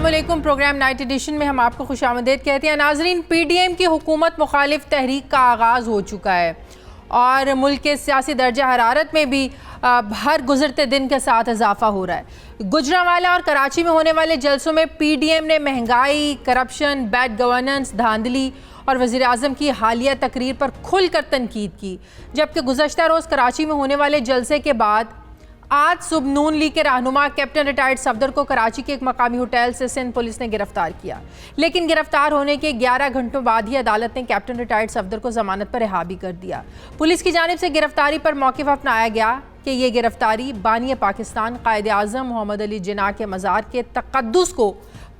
अस्सलामुअलैकुम। Programme night addition में हम आपको खुशामदीद कहते हैं। नाजरीन, पीडीएम की हुकूमत मुखालिफ तहरीक का आगाज़ हो चुका है और मुल्क के सियासी दर्जा हरारत में भी हर गुजरते दिन के साथ इजाफा हो रहा है। गुजरांवाला और कराची में होने वाले जलसों में पीडीएम ने महंगाई, करप्शन, बैड गवर्नेंस, धांधली और वज़ीर आज़म की हालिया तकरीर पर खुलकर तनकीद की। जबकि गुज़श्ता रोज़ कराची में होने वाले जलसे के बाद आज सुबह नून लीग के रहनुमा कैप्टन रिटायर्ड सफदर को कराची के एक मकामी होटल से सिंध पुलिस ने गिरफ्तार किया, लेकिन गिरफ्तार होने के 11 घंटों बाद ही अदालत ने कैप्टन रिटायर्ड सफदर को जमानत पर रिहा भी कर दिया। पुलिस की जानिब से गिरफ्तारी पर मौक़िफ़ अपनाया गया कि ये गिरफ्तारी बानी पाकिस्तान कायद आज़म मोहम्मद अली जिन्ना के मज़ार के तक़द्दुस को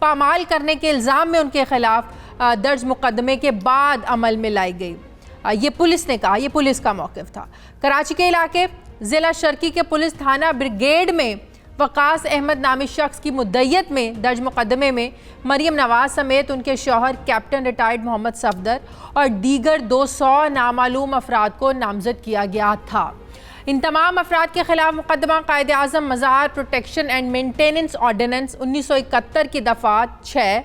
पामाल करने के इल्ज़ाम में उनके खिलाफ दर्ज मुकदमे के बाद अमल में लाई गई। ये पुलिस ने कहा, ये पुलिस का मौक़िफ़ था। कराची के इलाके ज़िला शर्की के पुलिस थाना ब्रिगेड में वकास अहमद नामी शख्स की मुद्दइयत में दर्ज मुकदमे में मरियम नवाज समेत उनके शौहर कैप्टन रिटायर्ड मोहम्मद सफदर और दीगर 200 नामालूम अफराद को नामजद किया गया था। इन तमाम अफराद के खिलाफ मुकदमा कायदे आज़म मज़ार प्रोटेक्शन एंड मेंटेनेंस ऑर्डिनेंस 1971 की दफ़ा 6,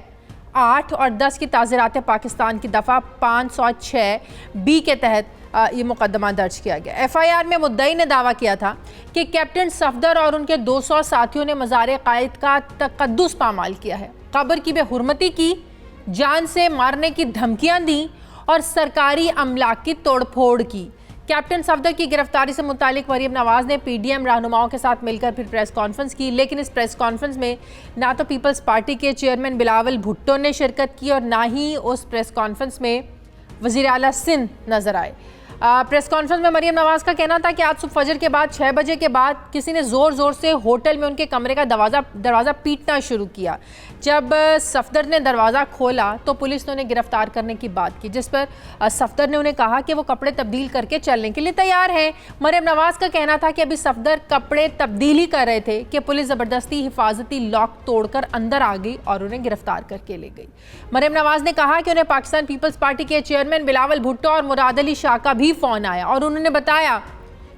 8 और 10 की ताज़ीरात पाकिस्तान की दफ़ा 506 बी के तहत ये मुकदमा दर्ज किया गया। एफआईआर में मुद्दई ने दावा किया था कि कैप्टन सफदर और उनके 200 साथियों ने मज़ार कायद का तक़द्दुस पामाल किया है, कब्र की बेहुरमती की, जान से मारने की धमकियां दी और सरकारी अमलाक की तोड़फोड़ की। कैप्टन सफदर की गिरफ्तारी से मुतालिक मरियम नवाज ने पीडीएम रहनुमाओं के साथ मिलकर फिर प्रेस कॉन्फ्रेंस की, लेकिन इस प्रेस कॉन्फ्रेंस में ना तो पीपल्स पार्टी के चेयरमैन बिलावल भुट्टो ने शिरकत की और ना ही उस प्रेस कॉन्फ्रेंस में वज़ीर आला सिंध नजर आए। प्रेस कॉन्फ्रेंस में मरियम नवाज का कहना था कि आज सुबह फजर के बाद 6 बजे के बाद किसी ने ज़ोर ज़ोर से होटल में उनके कमरे का दरवाज़ा पीटना शुरू किया। जब सफदर ने दरवाज़ा खोला तो पुलिस ने उन्हें गिरफ्तार करने की बात की, जिस पर सफदर ने उन्हें कहा कि वो कपड़े तब्दील करके चलने के लिए तैयार हैं। मरियम नवाज का कहना था कि अभी सफदर कपड़े तब्दील ही कर रहे थे कि पुलिस ज़बरदस्ती हिफाजती लॉक तोड़कर अंदर आ गई और उन्हें गिरफ्तार करके ले गई। मरियम नवाज ने कहा कि उन्हें पाकिस्तान पीपल्स पार्टी के चेयरमैन बिलावल भुट्टो और मुराद अली शाह का भी फ़ोन आया और उन्होंने बताया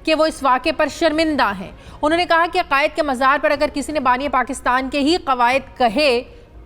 कि वो इस वाक़े पर शर्मिंदा हैं। उन्होंने कहा कि कायद के मज़ार पर अगर किसी ने बानी पाकिस्तान के ही कवायद कहे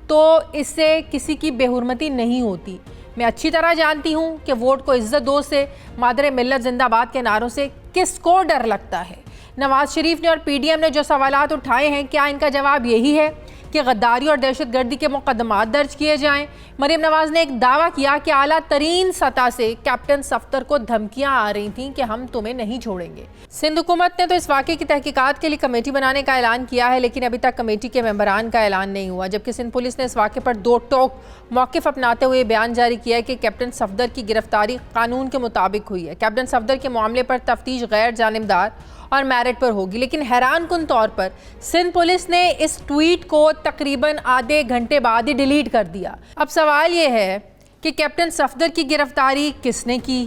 तो इससे किसी की बेहुरमती नहीं होती। मैं अच्छी तरह जानती हूँ कि वोट को इज्जत दो से, मादरे मिल्लत जिंदाबाद के नारों से किसको डर लगता है। नवाज शरीफ ने और पीडीएम ने जो सवालात उठाए हैं, क्या इनका जवाब यही है कि गद्दारी और दहशतगर्दी के मुकदमात दर्ज किए जाएं? मरियम नवाज ने एक दावा किया कि आला तरीन सतह से कैप्टन सफदर को धमकियां आ रही थीं कि हम तुम्हें नहीं छोड़ेंगे। सिंध हुकूमत ने तो इस वाक़े की तहकीकात के लिए कमेटी बनाने का ऐलान किया है, लेकिन अभी तक कमेटी के मेंबरान का ऐलान नहीं हुआ। जबकि सिंध पुलिस ने इस वाक़े पर दो टोक मौक़िफ़ अपनाते हुए बयान जारी किया है कि कैप्टन सफदर की गिरफ्तारी कानून के मुताबिक हुई है। कैप्टन सफदर के मामले पर तफ्तीश गैर जानिबदार और मेरिट पर होगी, लेकिन हैरान कुन तौर पर सिंध पुलिस ने इस ट्वीट को तकरीबन आधे घंटे बाद ही डिलीट कर दिया। अब सवाल ये है कि कैप्टन सफदर की गिरफ्तारी किसने की,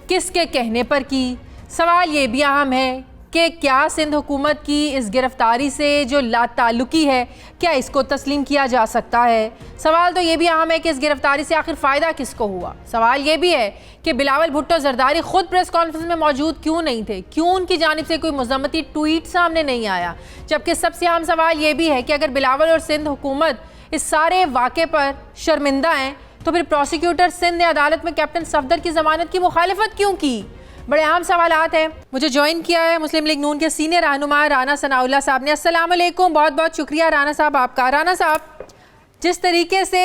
किसके कहने पर की? सवाल ये भी अहम है कि क्या सिंध हुकूमत की इस गिरफ्तारी से जो लाताल्लुकी है, क्या इसको तस्लीम किया जा सकता है? सवाल तो ये भी अहम है कि इस गिरफ्तारी से आखिर फ़ायदा किसको हुआ। सवाल ये भी है कि बिलावल भुट्टो जरदारी खुद प्रेस कॉन्फ्रेंस में मौजूद क्यों नहीं थे, क्यों उनकी जानिब से कोई मुज़म्मती ट्वीट सामने नहीं आया। जबकि सबसे अहम सवाल ये भी है कि अगर बिलावल और सिंध हुकूमत इस सारे वाक़े पर शर्मिंदा हैं तो फिर प्रोसिक्यूटर सिंध ने अदालत में कैप्टन सफदर की ज़मानत की मुखालिफत क्यों की? बड़े अहम सवालात हैं। मुझे ज्वाइन किया है मुस्लिम लीग नून के सीनियर रहनुमा राना सनाउल्लाह साहब ने। अस्सलाम वालेकुम, बहुत बहुत शुक्रिया राना साहब आपका। राना साहब, जिस तरीके से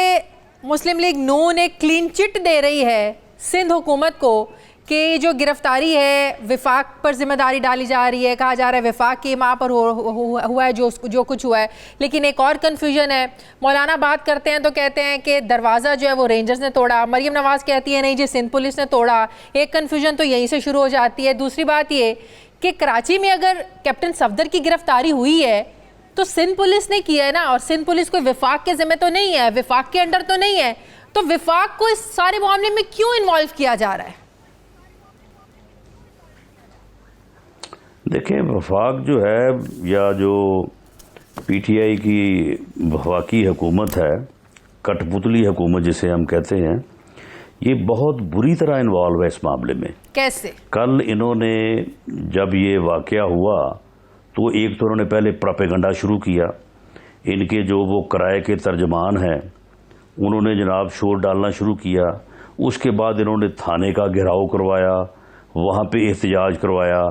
मुस्लिम लीग नून एक क्लीन चिट दे रही है सिंध हुकूमत को कि जो गिरफ्तारी है विफाक पर जिम्मेदारी डाली जा रही है, कहा जा रहा है विफाक की माँ पर हुआ है जो कुछ हुआ है, लेकिन एक और कन्फ्यूजन है। मौलाना बात करते हैं तो कहते हैं कि दरवाज़ा जो है वो रेंजर्स ने तोड़ा, मरियम नवाज़ कहती है नहीं जी सिंध पुलिस ने तोड़ा। एक कन्फ्यूजन तो यहीं से शुरू हो जाती है। दूसरी बात ये कि कराची में अगर कैप्टन सफदर की गिरफ्तारी हुई है तो सिंध पुलिस ने किया है ना, और सिंध पुलिस कोई विफाक के ज़िम्मे तो नहीं है, विफाक के अंडर तो नहीं है, तो विफाक को इस सारे मामले में क्यों इन्वॉल्व किया जा रहा है? देखें, वफाक जो है या जो पीटीआई की वफाकी हुकूमत है, कठपुतली हुकूमत जिसे हम कहते हैं, ये बहुत बुरी तरह इन्वॉल्व है इस मामले में। कैसे? कल इन्होंने जब ये वाक़या हुआ तो एक तो उन्होंने पहले प्रोपेगेंडा शुरू किया, इनके जो वो किराए के तर्जमान हैं उन्होंने जनाब शोर डालना शुरू किया। उसके बाद इन्होंने थाने का घेराव करवाया, वहाँ पे एहतजाज करवाया।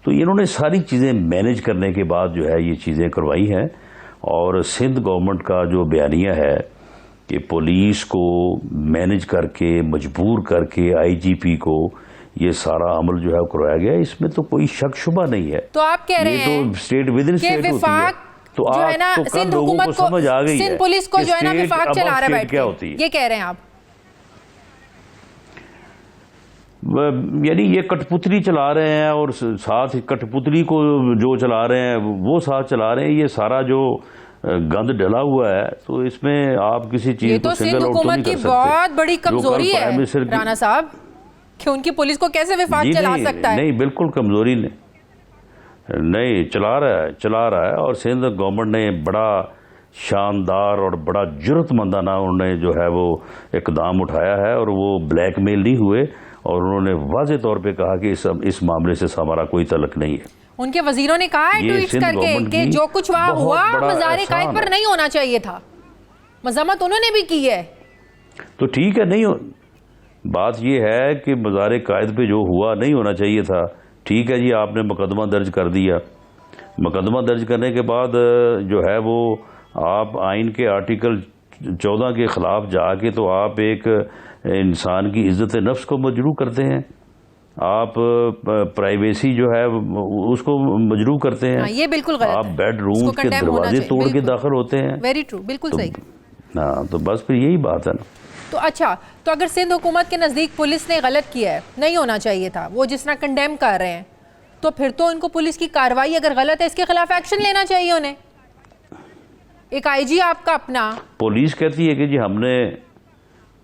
तो इन्होंने सारी चीज़ें मैनेज करने के बाद जो है ये चीज़ें करवाई हैं। और सिंध गवर्नमेंट का जो बयानिया है कि पुलिस को मैनेज करके मजबूर करके आईजीपी को ये सारा अमल जो है करवाया गया, इसमें तो कोई शक शुबा नहीं है। तो आप कह रहे हैं तो स्टेट विद इन स्टेट होती है। तो जो है ना, तो सिंध हुकूमत को समझ आ गई सिंध पुलिस को जो है ना विफाक चला रहा है बैठ क्या के, होती है ये कह रहे हैं आप? यानी ये कठपुतली चला रहे हैं और साथ कठपुतली को जो चला रहे हैं वो साथ चला रहे हैं। ये सारा जो गंद डला हुआ है तो इसमें आप किसी चीज को सिंगल आउट तो नहीं कर सकते। ये तो सिंध हुकूमत की बहुत बड़ी कमजोरी है राणा साहब कि उनकी पुलिस को कैसे विफाक चला सकता है। नहीं, बिल्कुल कमजोरी नहीं, चला रहा है। और सिंध गवर्नमेंट ने बड़ा शानदार और बड़ा जुर्रतमंदाना उन्होंने जो है वो इकदाम उठाया है और वो ब्लैकमेल नहीं हुए और उन्होंने वाज़े तौर पे कहा कि इस मामले से हमारा कोई तल्लुक नहीं है। उनके वजीरों ने कहा है ट्वीट करके कि जो कुछ वहां हुआ मज़ार-ए-कायद पर नहीं होना चाहिए था। मजम्मत उन्होंने भी की है। तो ठीक है, नहीं बात ये है कि मज़ार-ए-कायद पे जो हुआ नहीं होना चाहिए था। ठीक है जी, आपने मुकदमा दर्ज कर दिया। मुकदमा दर्ज करने के बाद जो है वो आप आइन के आर्टिकल 14 के खिलाफ जाके तो आप एक इंसान की इज्जत नफ्स को मजरूह करते हैं, आप प्राइवेसी जो है उसको मजरूह करते हैं। ये बिल्कुल गलत आप बेडरूम के दरवाजे तोड़ के दाखिल होते हैं। वेरी ट्रू, बिल्कुल सही। हाँ, तो बस फिर यही बात है ना। तो अच्छा, तो अगर सिंध हुकूमत के नज़दीक पुलिस ने गलत किया है, नहीं होना चाहिए था, वो जिस तरह कंडेम कर रहे हैं, तो फिर तो इनको पुलिस की कार्रवाई अगर गलत है इसके खिलाफ एक्शन लेना चाहिए उन्हें। एक आईजी आपका अपना, पुलिस कहती है कि जी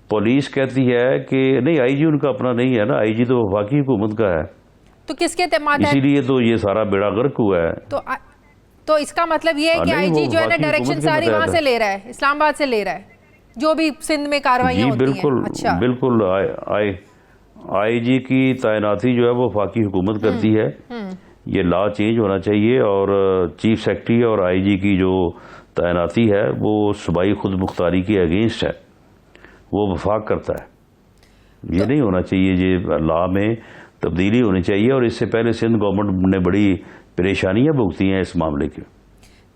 पुलिस कहती है कि नहीं, आईजी उनका अपना नहीं है ना, आईजी तो वफाकी हुकूमत का है। तो किसके तहत इसीलिए तो ये सारा बेड़ा गर्क हुआ है। तो इसका मतलब ये है कि आईजी जो है ना डायरेक्शन सारी वहां से ले रहा है, इस्लामाबाद से ले रहा है, जो भी सिंध में कार्रवाइयां होती हैं। अच्छा, बिल्कुल। आईजी की तैनाती जो है वो वफाकी हुकूमत करती है। ये लॉ चेंज होना चाहिए और चीफ सेक्रेटरी और आईजी की जो तैनाती है वो सूबाई खुद मुख्तारी के अगेंस्ट है, वो वफाक करता है। ये नहीं होना चाहिए, ये लॉ में तब्दीली होनी चाहिए। और इससे पहले सिंध गवर्नमेंट ने बड़ी परेशानियां भुगती हैं इस मामले की।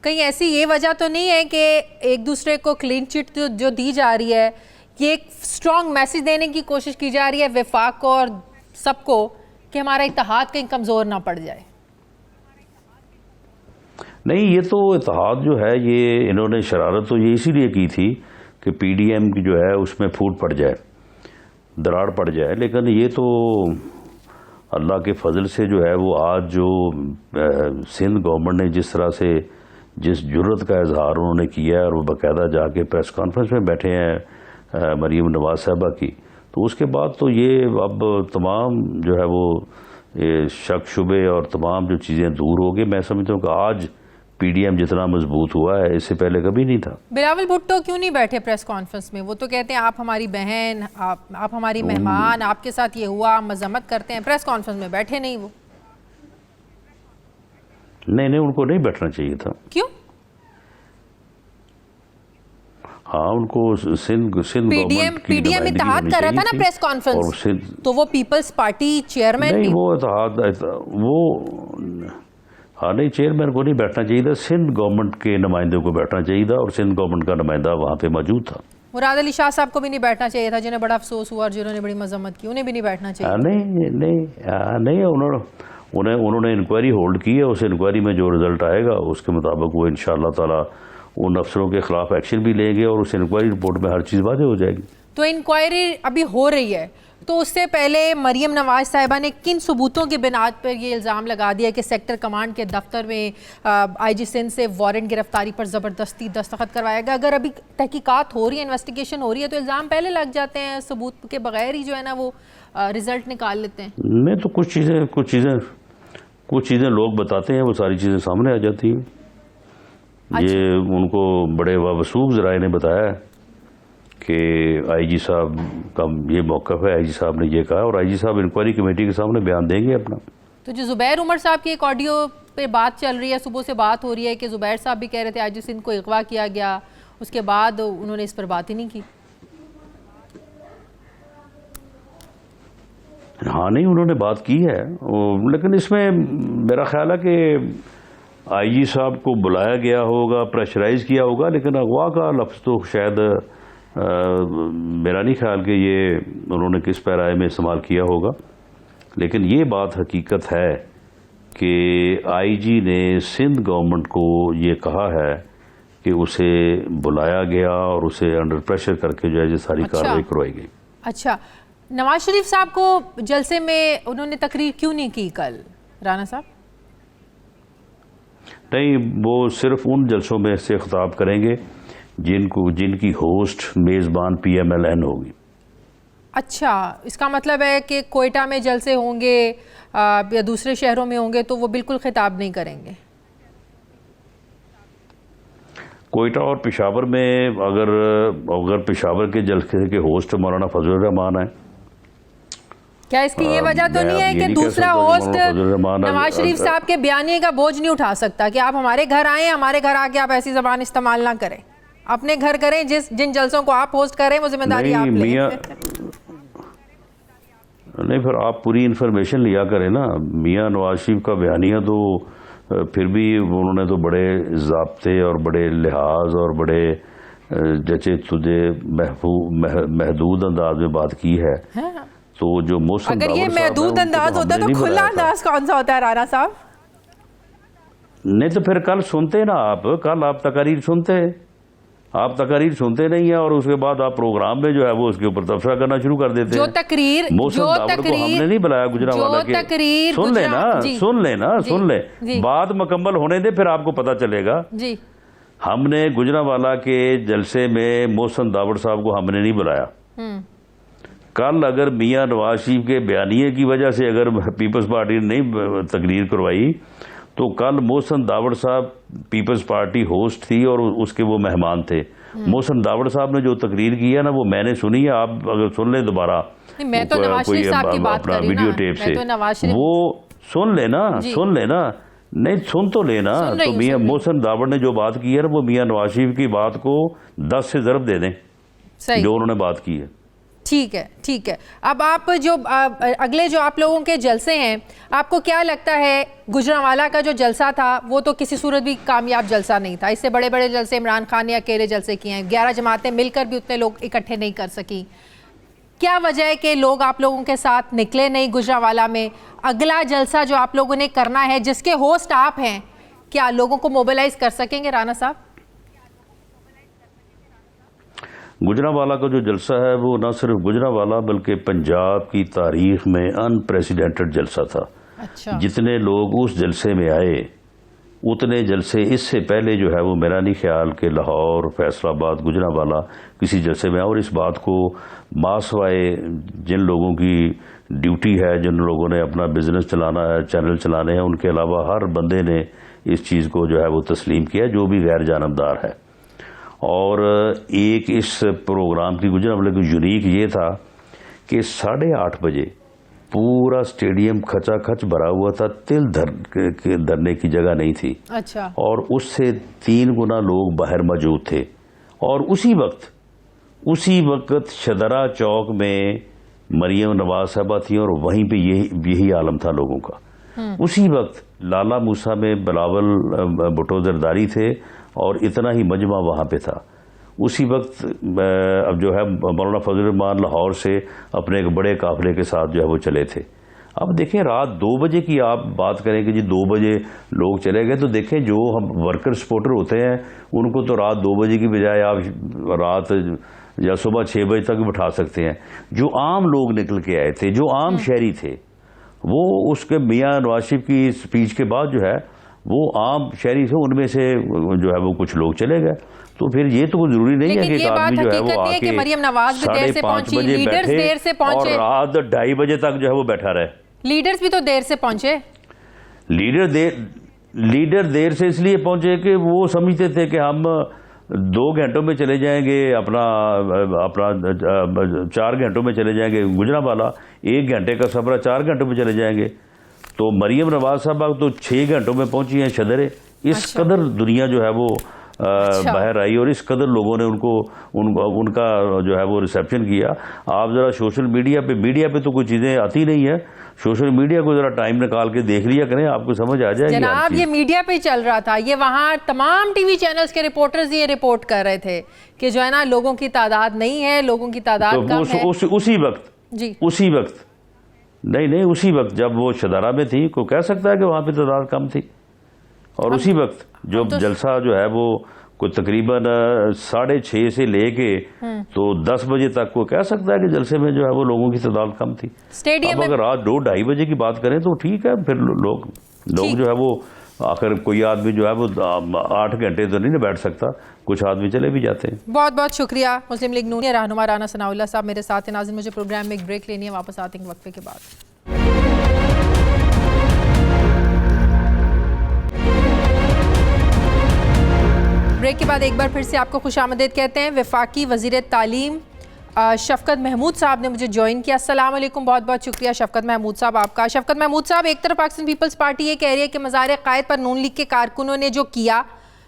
कहीं ऐसी ये वजह तो नहीं है कि एक दूसरे को क्लीन चिट जो दी जा रही है, ये एक स्ट्रॉन्ग मैसेज देने की कोशिश की जा रही है वफाक को और सबको कि हमारा इत्तेहाद कहीं कमज़ोर ना पड़ जाए? नहीं, ये तो इत्तेहाद जो है ये इन्होंने शरारत तो ये इसीलिए की थी कि पीडीएम की जो है उसमें फूट पड़ जाए, दरार पड़ जाए। लेकिन ये तो अल्लाह के फजल से जो है वो आज जो सिंध गवर्नमेंट ने जिस तरह से जिस जुर्रत का इजहार उन्होंने किया है और वो बाकायदा जाके प्रेस कॉन्फ्रेंस में बैठे हैं मरीम नवाज साहबा की, तो उसके बाद तो ये अब तमाम जो है वो शक शुबे और तमाम जो चीज़ें दूर हो गई। मैं समझता हूँ कि आज पीडीएम जितना मजबूत हुआ है इससे पहले कभी नहीं था। बिलावल भुट्टो क्यों नहीं बैठे प्रेस कॉन्फ्रेंस में? वो तो कहते हैं आप हमारी बहन, आप हमारी मेहमान, आपके साथ ये हुआ, मजम्मत करते हैं। प्रेस कॉन्फ्रेंस में बैठे नहीं वो। नहीं, उनको नहीं बैठना चाहिए था। क्यों? हाँ, उनको सिंध पीडीएम इत्तेहाद कर रहा था ना प्रेस कॉन्फ्रेंस, तो वो पीपल्स पार्टी चेयरमैन नहीं, वो इत्तेहाद वो हाँ, नहीं, चेयरमैन को नहीं बैठना चाहिए था, सिंध गवर्नमेंट के नुमाइंदे को बैठना चाहिए था और सिंध गवर्नमेंट का नुमाइंदा वहाँ पे मौजूद था। मुराद अली शाह साहब को भी नहीं बैठना चाहिए था, जिन्हें बड़ा अफसोस हुआ और जिन्होंने बड़ी मजम्मत की, उन्हें भी नहीं बैठना चाहिए? नहीं, उन्होंने इंक्वायरी होल्ड की है। उस इंक्वायरी में जो रिजल्ट आएगा उसके मुताबिक वो इंशाअल्लाह ताला उन अफसरों के खिलाफ एक्शन भी लेंगे और उस इंक्वायरी रिपोर्ट में हर चीज़ वाज़ेह हो जाएगी। तो इंक्वायरी अभी हो रही है, तो उससे पहले मरीम नवाज साहिबा ने किन सबूतों की बिनाद पर ये इल्ज़ाम लगा दिया कि सेक्टर कमांड के दफ्तर में आईजी सिंध से वारंट गिरफ्तारी पर ज़बरदस्ती दस्तखत करवाया गया? अगर अभी तहकीकात हो रही है, इन्वेस्टिगेशन हो रही है, तो इल्ज़ाम पहले लग जाते हैं, सबूत के बगैर ही जो है ना वो रिजल्ट निकाल लेते हैं। मैं तो कुछ चीज़ें लोग बताते हैं, वो सारी चीज़ें सामने आ जाती हैं। अच्छा। ये उनको बड़े वावसूख ज़राए ने बताया कि आईजी साहब का ये मौक़िफ़ है, आईजी साहब ने ये कहा और आईजी साहब इंक्वायरी कमेटी के सामने बयान देंगे अपना। तो जो जुबैर उमर साहब की एक ऑडियो पे बात चल रही है, सुबह से बात हो रही है कि जुबैर साहब भी कह रहे थे आज सिंध को अगवा किया गया, उसके बाद उन्होंने इस पर बात ही नहीं की। हाँ नहीं, उन्होंने बात की है, लेकिन इसमें मेरा ख्याल है कि आईजी साहब को बुलाया गया होगा, प्रेशराइज किया होगा, लेकिन अगवा का लफ्ज़ तो शायद मेरा नहीं ख्याल कि ये उन्होंने किस पैराए में इस्तेमाल किया होगा। लेकिन ये बात हकीकत है कि आईजी ने सिंध गवर्नमेंट को ये कहा है कि उसे बुलाया गया और उसे अंडर प्रेशर करके जो है ये सारी कार्रवाई करवाई गई। अच्छा, नवाज शरीफ साहब को जलसे में उन्होंने तकरीर क्यों नहीं की कल, राना साहब? नहीं, वो सिर्फ उन जलसों में से खिताब करेंगे जिनकी होस्ट मेज़बान PMLN होगी। अच्छा, इसका मतलब है कि कोयटा में जलसे होंगे या दूसरे शहरों में होंगे तो वो बिल्कुल खिताब नहीं करेंगे। कोयटा और पेशावर में अगर पेशावर के जलसे के होस्ट मौलाना फजलुर रहमान है, क्या इसकी ये वजह तो नहीं है कि दूसरा होस्ट नवाज शरीफ साहब के बयानी का बोझ नहीं उठा सकता कि आप हमारे घर आए, हमारे घर आके आप ऐसी जबान इस्तेमाल ना करें, अपने घर करें, जिन जलसों को आप होस्ट करें वो जिम्मेदारी आप लें। नहीं, फिर आप पूरी इन्फॉर्मेशन लिया करें ना। मियां नवाज शरीफ का बयानिया तो फिर भी उन्होंने तो बड़े ज़ाब्ते और बड़े लिहाज और बड़े जचे तुझे महदूद अंदाज में बात की है। तो जो मौसम, अगर ये महदूद अंदाज होता तो खुला अंदाज कौन सा होता है राना साहब? नहीं तो फिर कल सुनते ना आप, कल आप तकारीर सुनते, आप तकारीर सुनते नहीं है और उसके बाद आप प्रोग्राम में जो है वो उसके ऊपर तबसरा करना शुरू कर देते हैं। जो तकरीर हमने नहीं बुलाया गुजरांवाला के, सुन लेना, सुन ले, बात मुकम्मल होने दे फिर आपको पता चलेगा जी। हमने गुजरांवाला के जलसे में मोहसिन दावड़ साहब को हमने नहीं बुलाया। कल अगर मियां नवाज शरीफ के बयानिए की वजह से अगर पीपल्स पार्टी ने नहीं तकरीर करवाई तो कल मोहसिन दावड़ साहब पीपल्स पार्टी होस्ट थी और उसके वो मेहमान थे। मोहसिन दावड़ साहब ने जो तकरीर की है ना वो मैंने सुनी है, आप अगर सुन ले दोबारा मैं तो नवाज शरीफ साहब की बात कर रही हूं, वीडियो टेप से वो सुन लेना, नहीं सुन तो लेना। तो मियां मोहसिन दावड़ ने जो बात की है ना वो मियां नवाज शरीफ की बात को 10 से ज़रब दे दें जो उन्होंने बात की है। ठीक है, ठीक है। अब आप जो अगले जो आप लोगों के जलसे हैं, आपको क्या लगता है गुजरांवाला का जो जलसा था वो तो किसी सूरत भी कामयाब जलसा नहीं था। इससे बड़े बड़े जलसे इमरान खान ने अकेले जलसे किए हैं, 11 जमातें मिलकर भी उतने लोग इकट्ठे नहीं कर सकी। क्या वजह है कि लोग आप लोगों के साथ निकले नहीं गुजरांवाला में? अगला जलसा जो आप लोगों ने करना है, जिसके होस्ट आप हैं, क्या लोगों को मोबिलाइज कर सकेंगे राना साहब? गुजरांवाला का जो जलसा है वो न सिर्फ गुजरांवाला बल्कि पंजाब की तारीख में अनप्रेसिडेंटेड जलसा था। अच्छा। जितने लोग उस जलसे में आए उतने जलसे इससे पहले जो है वो मेरा नहीं ख्याल कि लाहौर, फैसलाबाद, गुजरांवाला किसी जलसे में। और इस बात को मासवाए जिन लोगों की ड्यूटी है, जिन लोगों ने अपना बिजनेस चलाना है, चैनल चलाने हैं, उनके अलावा हर बंदे ने इस चीज़ को जो है वो तस्लीम किया जो भी गैर जानबदार है। और एक इस प्रोग्राम की गुजरांवाला की यूनिक ये था कि 8:30 बजे पूरा स्टेडियम खचाखच भरा हुआ था, तिल धरने की जगह नहीं थी। अच्छा। और उससे 3 गुना लोग बाहर मौजूद थे। और उसी वक्त शदरा चौक में मरियम नवाज साहबा थी और वहीं पे यही आलम था लोगों का। उसी वक्त लाला मूसा में बिलावल भुट्टो जरदारी थे और इतना ही मजमा वहाँ पे था। उसी वक्त अब जो है मौलाना फजलुर रहमान लाहौर से अपने एक बड़े काफिले के साथ जो है वो चले थे। अब देखें रात 2 बजे की आप बात करें कि जी 2 बजे लोग चले गए, तो देखें जो हम वर्कर सपोर्टर होते हैं उनको तो रात 2 बजे की बजाय आप रात या सुबह 6 बजे तक बिठा सकते हैं। जो आम लोग निकल के आए थे, जो आम शहरी थे, वो उसके मियां नवाज शरीफ की स्पीच के बाद जो है वो आम शहरी थे, उनमें से जो है वो कुछ लोग चले गए। तो फिर ये तो कुछ जरूरी नहीं है कि एक आदमी जो है वो आके मरियम नवाज भी देर से पहुंची, लीडर्स देर से पहुंचे और रात 2:30 बजे तक जो है वो बैठा रहे। लीडर्स भी तो देर से पहुंचे। लीडर देर से इसलिए पहुंचे कि वो समझते थे कि हम 2 घंटों में चले जाएंगे, अपना 4 घंटों में चले जाएंगे गुजरांवाला, 1 घंटे का सफर 4 घंटों में चले जाएंगे। तो मरियम नवाज साहब तो 6 घंटों में पहुंची हैं शदरे। इस कदर दुनिया जो है वो बाहर आई और इस कदर लोगों ने उनका जो है वो रिसेप्शन किया। आप ज़रा सोशल मीडिया पे तो कोई चीज़ें आती नहीं है, सोशल मीडिया को ज़रा टाइम निकाल के देख लिया करें, आपको समझ आ जाएगी। जनाब ये मीडिया पे चल रहा था, ये वहाँ तमाम टीवी चैनल्स के रिपोर्टर्स ये रिपोर्ट कर रहे थे कि जो है ना लोगों की तादाद नहीं है, लोगों की तादाद तो कम है। उसी वक्त जी उसी वक्त नहीं उसी वक्त जब वो शदारा में थी, को कह सकता है कि वहाँ पे तादाद कम थी। और उसी वक्त जो जलसा जो है वो कोई तकरीबन 6:30 से लेके तो 10 बजे तक को कह सकता है कि जलसे में जो है वो लोगों की तादाद कम थी। स्टेडियम अब अगर रात 2-2:30 बजे की बात करें तो ठीक है, फिर लोग जो है वो आखिर कोई आदमी जो है वो 8 घंटे तो नहीं ना बैठ सकता, कुछ आदमी चले भी जाते हैं। बहुत बहुत शुक्रिया मुस्लिम लीग नून रहनुमा राना सनाउल्लाह साहब मेरे साथ हैं। नाज़रीन मुझे प्रोग्राम में एक ब्रेक लेनी है, वापस आते हैं वक्फे के बाद। ब्रेक के बाद एक बार फिर से आपको खुशामदीद कहते हैं। वफाकी वज़ीर तालीम शफकत महमूद साहब ने मुझे ज्वाइन किया। अस्सलाम वालेकुम, बहुत बहुत शुक्रिया शफकत महमूद साहब आपका। शफकत महमूद साहब, एक तरफ पाकिस्तान पीपल्स पार्टी ये कह रही है कि मज़ार क़ायद पर नून लीग के कारकुनों ने जो किया,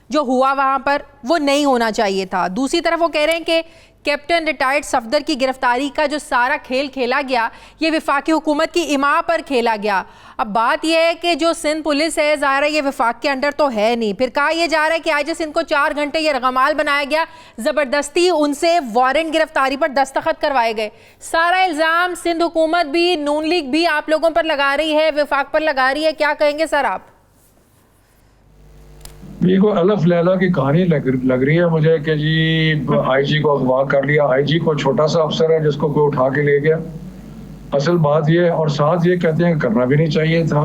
जो हुआ वहाँ पर वो नहीं होना चाहिए था। दूसरी तरफ वो कह रहे हैं कि कैप्टन रिटायर्ड सफदर की गिरफ्तारी का जो सारा खेल खेला गया ये वफाकी हुकूमत की इमा पर खेला गया। अब बात यह है कि जो सिंध पुलिस है ज़ाहिर है ये वफाक के अंडर तो है नहीं। फिर कहा यह जा रहा है कि आज सिंध को 4 घंटे ये रगमाल बनाया गया, ज़बरदस्ती उनसे वारंट गिरफ्तारी पर दस्तखत करवाए गए। सारा इल्ज़ाम सिंध हुकूमत भी, नून लीग भी आप लोगों पर लगा रही है, वफाक पर लगा रही है। क्या कहेंगे सर आप? ये कोई अलफ लैला की कहानी लग रही है मुझे कि जी आईजी को अगवा कर लिया। आईजी को छोटा सा अफसर है जिसको कोई उठा के ले गया। असल बात ये, और साथ ये कहते हैं करना भी नहीं चाहिए था।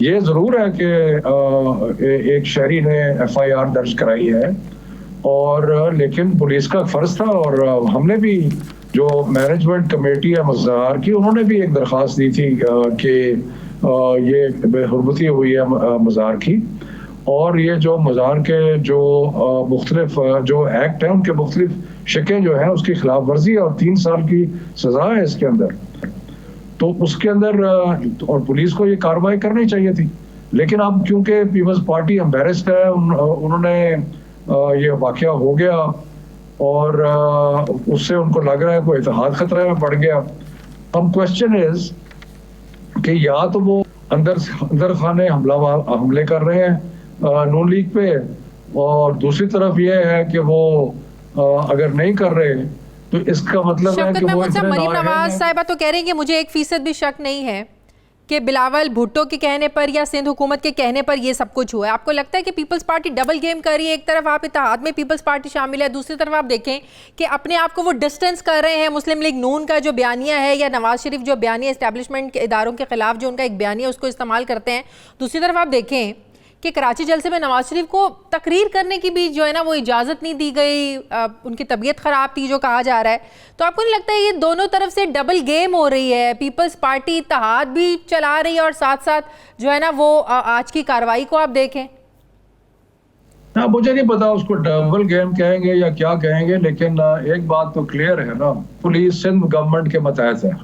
ये जरूर है कि एक शहरी ने FIR दर्ज कराई है, और लेकिन पुलिस का फर्ज था, और हमने भी जो मैनेजमेंट कमेटी है मज़ार की, उन्होंने भी एक दरख्वास्त दी थी कि ये बेहुरमती हुई है मज़ार की, और ये जो मज़ार के जो मुख्तलिफ जो एक्ट हैं उनके मुख्तलिफ शिकें जो हैं उसकी खिलाफ वर्जी है, और 3 साल की सज़ा है इसके अंदर। तो उसके अंदर और पुलिस को ये कार्रवाई करनी चाहिए थी। लेकिन अब क्योंकि पीपल्स पार्टी एम्बेरस्ड है, उन्होंने ये वाक़या हो गया और उससे उनको लग रहा है कोई इत्तेहाद खतरे में पड़ गया। अब क्वेश्चन इज कि या तो वो अंदर खाने हमले कर रहे हैं नून लीग पे, और दूसरी तरफ ये है कि वो अगर नहीं कर रहे तो इसका मतलब है कि वो मरीम नवाज साहिबा तो कह रही हैं कि मुझे 1% भी शक नहीं है कि बिलावल भुट्टो के कहने पर या सिंध हुकूमत के कहने पर ये सब कुछ हुआ है। आपको लगता है कि पीपल्स पार्टी डबल गेम कर रही है? एक तरफ आप इत्तेहाद में पीपल्स पार्टी शामिल है, दूसरी तरफ आप देखें कि अपने आप को वो डिस्टेंस कर रहे हैं। मुस्लिम लीग नून का जो बयानिया है या नवाज शरीफ जो बयानिया इस्टेब्लिशमेंट के इदारों के खिलाफ जो उनका एक बयानिया उसको इस्तेमाल करते हैं। दूसरी तरफ आप देखें कि कराची जलसे में नवाज शरीफ को तकरीर करने की भी जो है ना वो इजाज़त नहीं दी गई, उनकी तबीयत ख़राब थी जो कहा जा रहा है। तो आपको नहीं लगता है ये दोनों तरफ से डबल गेम हो रही है? पीपल्स पार्टी इत्तेहाद भी चला रही है और साथ साथ जो है ना वो आज की कार्रवाई को आप देखें। ना मुझे नहीं पता उसको डबल गेम कहेंगे या क्या कहेंगे, लेकिन एक बात तो क्लियर है ना, पुलिस सिंध गवर्नमेंट के मतहत है,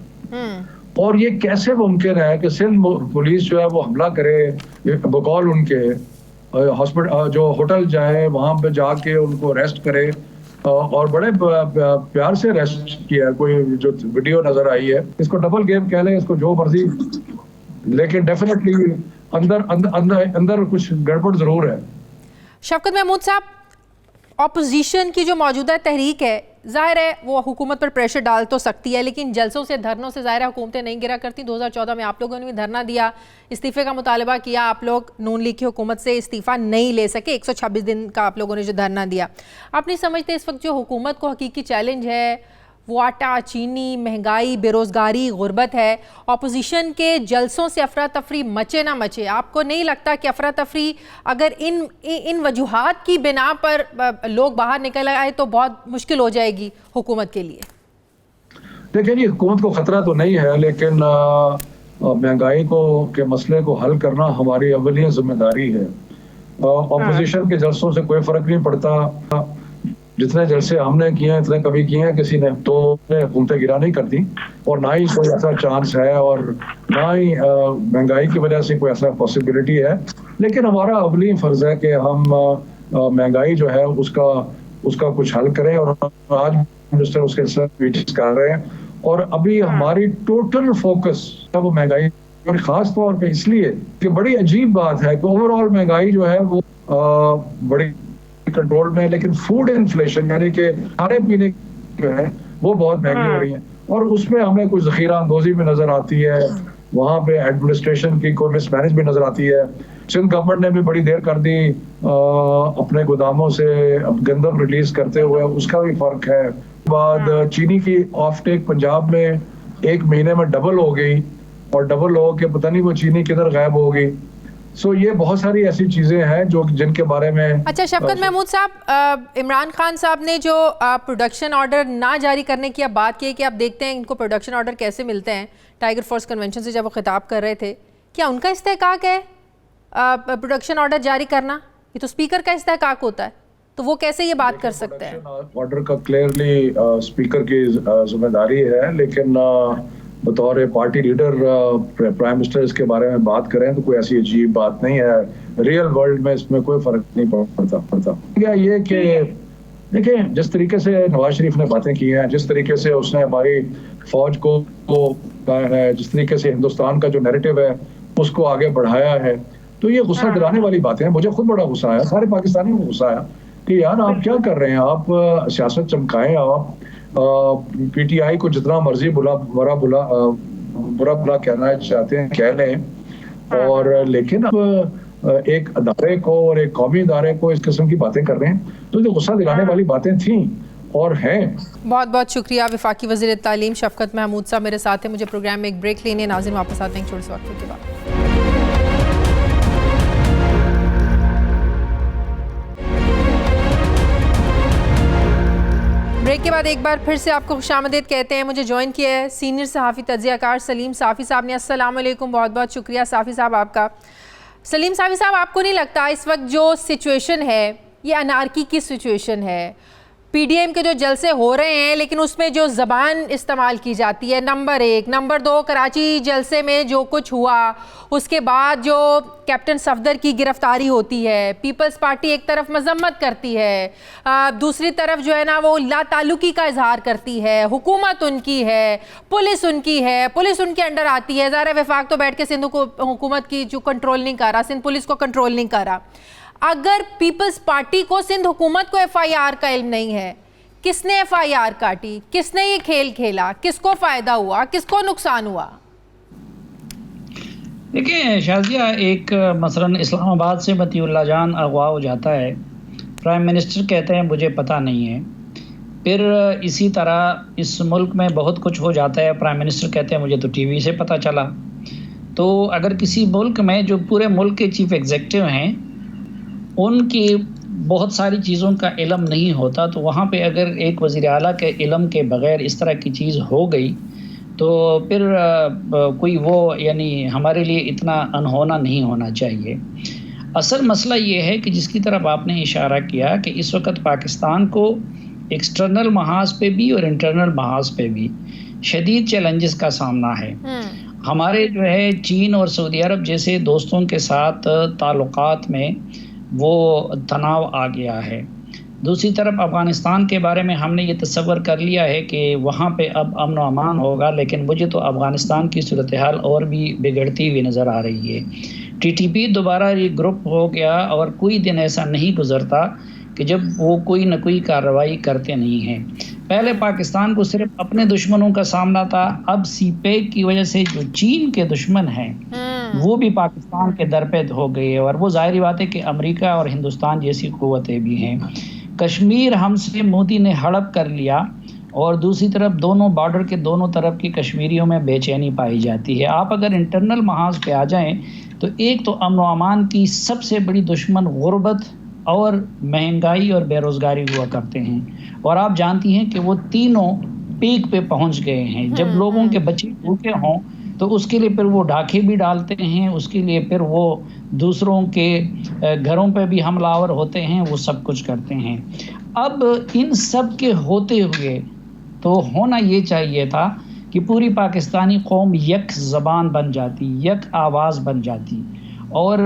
और ये कैसे मुमकिन है कि सिंध पुलिस जो है वो हमला करे बकौल उनके हॉस्पिटल जो होटल जाए वहां पे जाके उनको अरेस्ट करे, और बड़े प्यार से अरेस्ट किया। कोई जो वीडियो नजर आई है, इसको डबल गेम कह लें, इसको जो मर्जी, लेकिन डेफिनेटली अंदर कुछ गड़बड़ जरूर है। शफकत महमूद साहब, ऑपोजिशन की जो मौजूदा तहरीक है ज़ाहिर है वो हुकूमत पर प्रेशर डाल तो सकती है, लेकिन जलसों से धरनों से ज़ाहिर है हुकूमतें नहीं गिरा करती। 2014 में आप लोगों ने भी धरना दिया, इस्तीफ़े का मुतालबा किया, आप लोग नून लीग की हुकूमत से इस्तीफ़ा नहीं ले सके। 126 दिन का आप लोगों ने जो धरना दिया। आप नहीं समझते इस वक्त जो हुकूमत को हकीकी चैलेंज है वो आटा, चीनी, महंगाई, बेरोज़गारी, गुर्बत है? ऑपोजिशन के जलसों से अफरा तफरी मचे ना मचे, आपको नहीं लगता कि अफरा तफरी अगर इन वजूहात की बिना पर लोग बाहर निकल आए तो बहुत मुश्किल हो जाएगी हुकूमत के लिए? देखिए जी, हुकूमत को खतरा तो नहीं है, लेकिन महंगाई के मसले को हल करना हमारी अव्वलियत जिम्मेदारी है। ऑपोजिशन के जलसों से कोई फर्क नहीं पड़ता। जितने जलसे हमने किए हैं इतने कभी किए हैं किसी ने, तो हुकूमतें गिरा नहीं करती, और ना ही कोई ऐसा चांस है, और ना ही महंगाई की वजह से कोई ऐसा पॉसिबिलिटी है। लेकिन हमारा अवली फर्ज है कि हम महंगाई जो है उसका कुछ हल करें, और आज मिनिस्टर उसके साथ मीटिंग्स कर रहे हैं, और अभी हमारी टोटल फोकस है वो महंगाई, और खास तौर पे इसलिए कि बड़ी अजीब बात है कि ओवरऑल महंगाई जो है वो बड़ी कंट्रोल में है, लेकिन फूड इन्फ्लेशन यानी कि खाने पीने जो है वो बहुत महंगी हो रही है, और उसमें हमें कुछ जखीरा अंदोजी भी नजर आती है, वहाँ पे एडमिनिस्ट्रेशन की कोई मिसमैनेज भी नजर आती है। सिंध गवर्नमेंट ने भी बड़ी देर कर दी अपने गोदामों से गंदम रिलीज करते हुए, उसका भी फर्क है। बाद चीनी की ऑफ टेक पंजाब में 1 महीने में डबल हो गई, और डबल हो के पता नहीं वो चीनी किधर गायब हो गई। सो ये बहुत सारी ऐसी चीजें हैं जो जिनके बारे में। अच्छा शफकत महमूद साहब, इमरान खान साहब ने जो प्रोडक्शन ऑर्डर ना जारी करने की अब बात की है कि आप देखते हैं इनको प्रोडक्शन ऑर्डर कैसे मिलते हैं, टाइगर फोर्स कन्वेंशन से जब वो खिताब कर रहे थे, क्या उनका इस्तेहकाक है प्रोडक्शन ऑर्डर जारी करना? ये तो स्पीकर का इस्तेहकाक होता है, तो वो कैसे ये बात कर सकते हैं? ऑर्डर का क्लियरली स्पीकर की जिम्मेदारी है, लेकिन बतौर पार्टी लीडर प्राइम मिनिस्टर इसके बारे में बात करें तो कोई ऐसी अजीब बात नहीं है। रियल वर्ल्ड में इसमें कोई फर्क नहीं पड़ता। क्या ये कि देखिए, जिस तरीके से नवाज शरीफ ने बातें की हैं, जिस तरीके से उसने हमारी फौज को है, जिस तरीके से हिंदुस्तान का जो नैरेटिव है उसको आगे बढ़ाया है, तो ये गुस्सा दिलाने वाली बातें हैं। मुझे खुद बड़ा गुस्सा आया, सारे पाकिस्तानियों को गुस्सा आया कि यार आप क्या कर रहे हैं, आप सियासत चमकाएं, आप पीटीआई को जितना मर्जी बुरा कहना चाहते हैं कह लें, और लेकिन अब एक अदारे को और एक कौमी अदारे को इस किस्म की बातें कर रहे हैं, तो ये गुस्सा दिलाने वाली बातें थी और हैं। बहुत बहुत शुक्रिया वफाकी वज़ीर तालीम शफकत महमूद साहब मेरे साथ हैं। मुझे प्रोग्राम में एक ब्रेक लेने, नाज़रीन वापस आते हैं छोटे से वक्त के बाद। ब्रेक के बाद एक बार फिर से आपको खुशामदीद कहते हैं। मुझे ज्वाइन किया है सीनियर सहाफ़ी तज्ज़ियाकार सलीम साफ़ी साहब ने। अस्सलाम वालेकुम, बहुत बहुत शुक्रिया साफ़ी साहब आपका। सलीम साफ़ी साहब, आपको नहीं लगता इस वक्त जो सिचुएशन है ये अनारकी की सिचुएशन है? पीडीएम के जो जलसे हो रहे हैं, लेकिन उसमें जो ज़बान इस्तेमाल की जाती है, नंबर 1, नंबर 2, कराची जलसे में जो कुछ हुआ उसके बाद जो कैप्टन सफदर की गिरफ्तारी होती है, पीपल्स पार्टी एक तरफ मजम्मत करती है, दूसरी तरफ जो है ना वो लाताल्लुकी का इजहार करती है, हुकूमत उनकी है, पुलिस उनकी है, पुलिस उनके अंडर आती है। ज़ाहिर वफाक तो बैठ के सिंध हुकूमत की जो कंट्रोल नहीं कर रहा, सिंध पुलिस को कंट्रोल नहीं कर रहा। अगर पीपल्स पार्टी को सिंध हुकूमत को एफआईआर का इल्म नहीं है, किसने एफआईआर काटी, किसने ये खेल खेला, किसको फ़ायदा हुआ, किसको नुकसान हुआ? देखिए शाजिया, एक मसलन इस्लामाबाद से मतीउल्लाह जान अगवा हो जाता है, प्राइम मिनिस्टर कहते हैं मुझे पता नहीं है। फिर इसी तरह इस मुल्क में बहुत कुछ हो जाता है, प्राइम मिनिस्टर कहते हैं मुझे तो टीवी से पता चला। तो अगर किसी मुल्क में जो पूरे मुल्क के चीफ एग्जीक्यूटिव हैं उनकी बहुत सारी चीज़ों का इल्म नहीं होता, तो वहाँ पे अगर एक वज़ीर आला के इल्म के बग़ैर इस तरह की चीज़ हो गई तो फिर कोई वो यानी हमारे लिए इतना अनहोना नहीं होना चाहिए। असल मसला ये है कि जिसकी तरफ आपने इशारा किया कि इस वक्त पाकिस्तान को एक्सटर्नल महाज पे भी और इंटरनल महाज पे भी शदीद चैलेंजेस का सामना है। हमारे जो है चीन और सऊदी अरब जैसे दोस्तों के साथ ताल्लुकात में वो तनाव आ गया है। दूसरी तरफ अफ़गानिस्तान के बारे में हमने ये तसव्वुर कर लिया है कि वहाँ पे अब अमन व अमान होगा, लेकिन मुझे तो अफ़गानिस्तान की सूरत हाल और भी बिगड़ती हुई नज़र आ रही है। टीटीपी दोबारा ये ग्रुप हो गया और कोई दिन ऐसा नहीं गुज़रता कि जब वो कोई न कोई कार्रवाई करते नहीं हैं। पहले पाकिस्तान को सिर्फ अपने दुश्मनों का सामना था, अब सीपेक की वजह से जो चीन के दुश्मन हैं वो भी पाकिस्तान के दर पे हो गए, और वो ज़ाहिर बात है कि अमेरिका और हिंदुस्तान जैसी क़ुव्वतें भी हैं। कश्मीर हमसे मोदी ने हड़प कर लिया, और दूसरी तरफ दोनों बॉर्डर के दोनों तरफ की कश्मीरियों में बेचैनी पाई जाती है। आप अगर इंटरनल महाज पे आ जाएं तो एक तो अमन व अमान की सबसे बड़ी दुश्मन गुर्बत और महंगाई और बेरोज़गारी हुआ करते हैं, और आप जानती हैं कि वो तीनों पीक पे पहुंच गए हैं। जब लोगों के बच्चे भूखे हों तो उसके लिए फिर वो डाके भी डालते हैं, उसके लिए फिर वो दूसरों के घरों पे भी हमलावर होते हैं, वो सब कुछ करते हैं। अब इन सब के होते हुए तो होना ये चाहिए था कि पूरी पाकिस्तानी कौम यक ज़बान बन जाती, यक आवाज़ बन जाती। और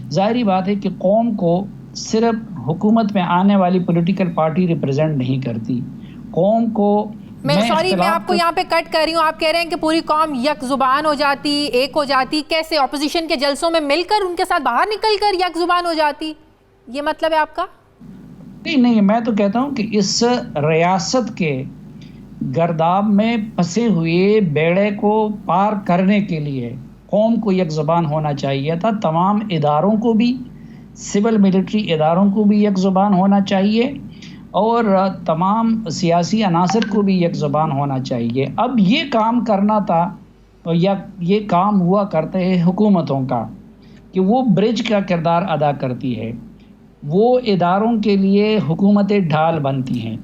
ज़ाहिरी बात है कि कौम को सिर्फ हुकूमत में आने वाली पॉलिटिकल पार्टी रिप्रेजेंट नहीं करती, कौम को मैं आपको यहाँ पे कट कर रही हूँ। आप कह रहे हैं कि पूरी कौम यक जुबान हो जाती, एक हो जाती। कैसे? ऑपोजिशन के जलसों में मिलकर उनके साथ बाहर निकलकर यक जुबान हो जाती, ये मतलब है आपका? नहीं, मैं तो कहता हूँ कि इस रियासत के गर्दाब में फंसे हुए बेड़े को पार करने के लिए कौम को एक ज़बान होना चाहिए था। तमाम इदारों को भी, सिविल मिलिट्री इदारों को भी एक ज़बान होना चाहिए और तमाम सियासी अनासर को भी एक ज़बान होना चाहिए। अब ये काम करना था या ये काम हुआ करते हैं हुकूमतों का कि वो ब्रिज का किरदार अदा करती है, वो इदारों के लिए हुकूमतें ढाल बनती हैं।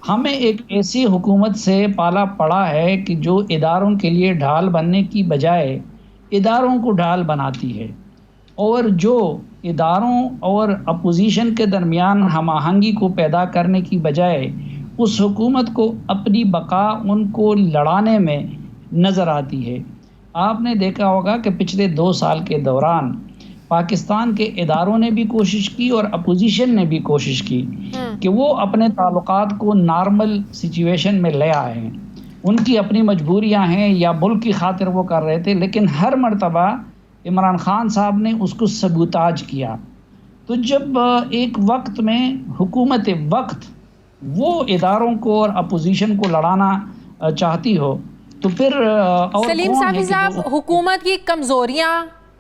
हमें एक ऐसी हुकूमत से पाला पड़ा है कि जो इदारों के लिए ढाल बनने की बजाय इदारों को ढाल बनाती है और जो इदारों और अपोजिशन के दरमियान हम आहंगी को पैदा करने की बजाय उस हुकूमत को अपनी बका उनको लड़ाने में नज़र आती है। आपने देखा होगा कि पिछले 2 साल के दौरान पाकिस्तान के इदारों ने भी कोशिश की और अपोजिशन ने भी कोशिश की कि वो अपने ताल्लुकात को नॉर्मल सिचुएशन में ले आए हैं। उनकी अपनी मजबूरियां हैं या मुल्क की खातिर वो कर रहे थे, लेकिन हर मर्तबा इमरान खान साहब ने उसको सबूताज किया। तो जब एक वक्त में हुकूमत वक्त वो इदारों को और अपोजिशन को लड़ाना चाहती हो तो फिर और सलीम साफी साहब, हुकूमत की कमज़ोरियाँ,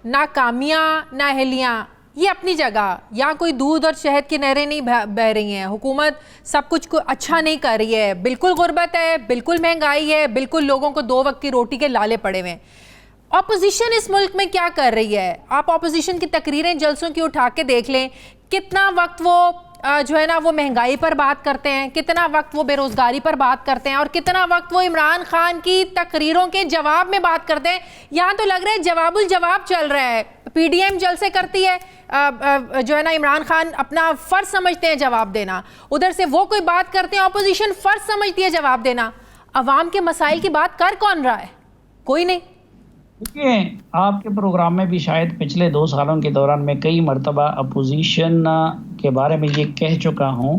नाकामियाँ, नाअहलियाँ ये अपनी जगह, यहाँ कोई दूध और शहद की नहरें नहीं बह रही हैं। हुकूमत सब कुछ को अच्छा नहीं कर रही है, बिल्कुल गुर्बत है, बिल्कुल महंगाई है, बिल्कुल लोगों को 2 वक्त की रोटी के लाले पड़े हुए हैं। ऑपोजिशन इस मुल्क में क्या कर रही है? आप ऑपोजिशन की तकरीरें जलसों की उठा के देख लें, कितना वक्त वो जो है ना वो महंगाई पर बात करते हैं, कितना वक्त वो बेरोज़गारी पर बात करते हैं और कितना वक्त वो इमरान खान की तकरीरों के जवाब में बात करते हैं। यहाँ तो लग रहा है जवाबुल जवाब चल रहा है। पीडीएम जलसे करती है, जो है ना इमरान खान अपना फ़र्ज समझते हैं जवाब देना, उधर से वो कोई बात करते हैं, ऑपोजिशन फ़र्ज समझती है जवाब देना। अवाम के मसाइल की बात कर कौन रहा है? कोई नहीं। देखिए, आपके प्रोग्राम में भी शायद पिछले 2 सालों के दौरान मैं कई मरतबा अपोजिशन के बारे में ये कह चुका हूँ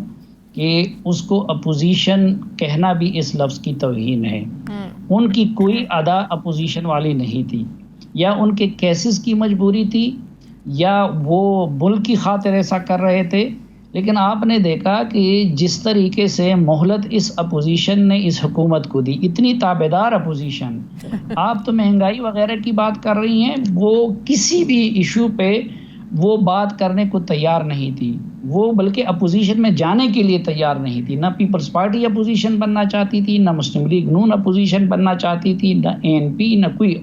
कि उसको अपोजिशन कहना भी इस लफ्ज़ की तौहीन है। उनकी कोई अदा अपोजिशन वाली नहीं थी, या उनके केसेस की मजबूरी थी या वो मुल्क की खातिर ऐसा कर रहे थे। लेकिन आपने देखा कि जिस तरीके से मोहलत इस अपोजिशन ने इस हुकूमत को दी, इतनी ताबेदार अपोजिशन, आप तो महंगाई वगैरह की बात कर रही हैं, वो किसी भी इशू पे वो बात करने को तैयार नहीं थी, वो बल्कि अपोजिशन में जाने के लिए तैयार नहीं थी। ना पीपल्स पार्टी अपोजिशन बनना चाहती थी, ना मुस्लिम लीग नून अपोजिशन बनना चाहती थी, ना ANP, ना कोई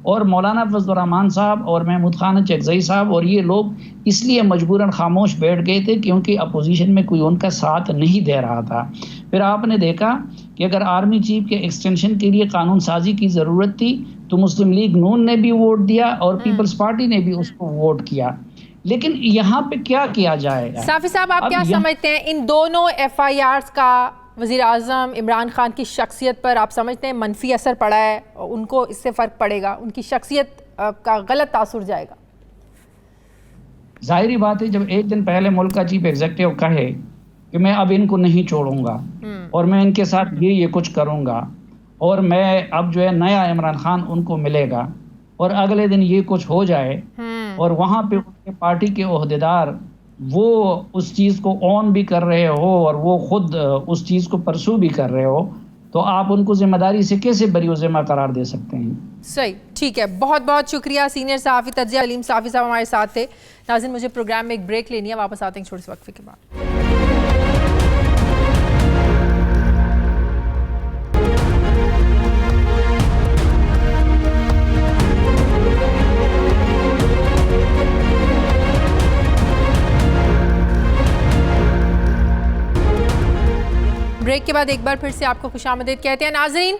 और मौलाना फजलुर रहमान साहब और महमूद खान चकजई साहब और ये लोग इसलिए मजबूरन खामोश बैठ गए थे क्योंकि अपोजिशन में कोई उनका साथ नहीं दे रहा था। फिर आपने देखा कि अगर आर्मी चीफ के एक्सटेंशन के लिए कानून साजी की ज़रूरत थी तो मुस्लिम लीग नून ने भी वोट दिया और पीपल्स पार्टी ने भी उसको वोट किया। लेकिन यहाँ पे क्या किया जाएगा? साफी साहब, आप क्या समझते हैं इन दोनों FIRs का वज़ीर आज़म इमरान खान की शख्सियत पर आप समझते हैं मनफी असर पड़ा है? उनको इससे फ़र्क पड़ेगा, उनकी शख्सियत का गलत तासुर जाएगा? जाहिर बात है, जब एक दिन पहले मुल्क का चीफ एग्जीक्यूटिव कहे कि मैं अब इनको नहीं छोड़ूंगा और मैं इनके साथ ये कुछ करूंगा और मैं अब जो है नया इमरान खान उनको मिलेगा, और अगले दिन ये कुछ हो जाए और वहाँ पे उनके पार्टी के ओहदेदार वो उस चीज़ को ऑन भी कर रहे हो और वो खुद उस चीज़ को परसू भी कर रहे हो, तो आप उनको जिम्मेदारी से कैसे बरी-ओ-ज़िम्मा करार दे सकते हैं? सही, ठीक है, बहुत बहुत शुक्रिया। सीनियर सहाफ़ी तज्ज़िया सलीम साफ़ी साहब हमारे साथ थे। नाज़रीन, मुझे प्रोग्राम में एक ब्रेक लेनी है, वापस आते हैं छोटे से वक्फे के बाद। ब्रेक के बाद एक बार फिर से आपको खुशामदीद कहते हैं। नाजरीन,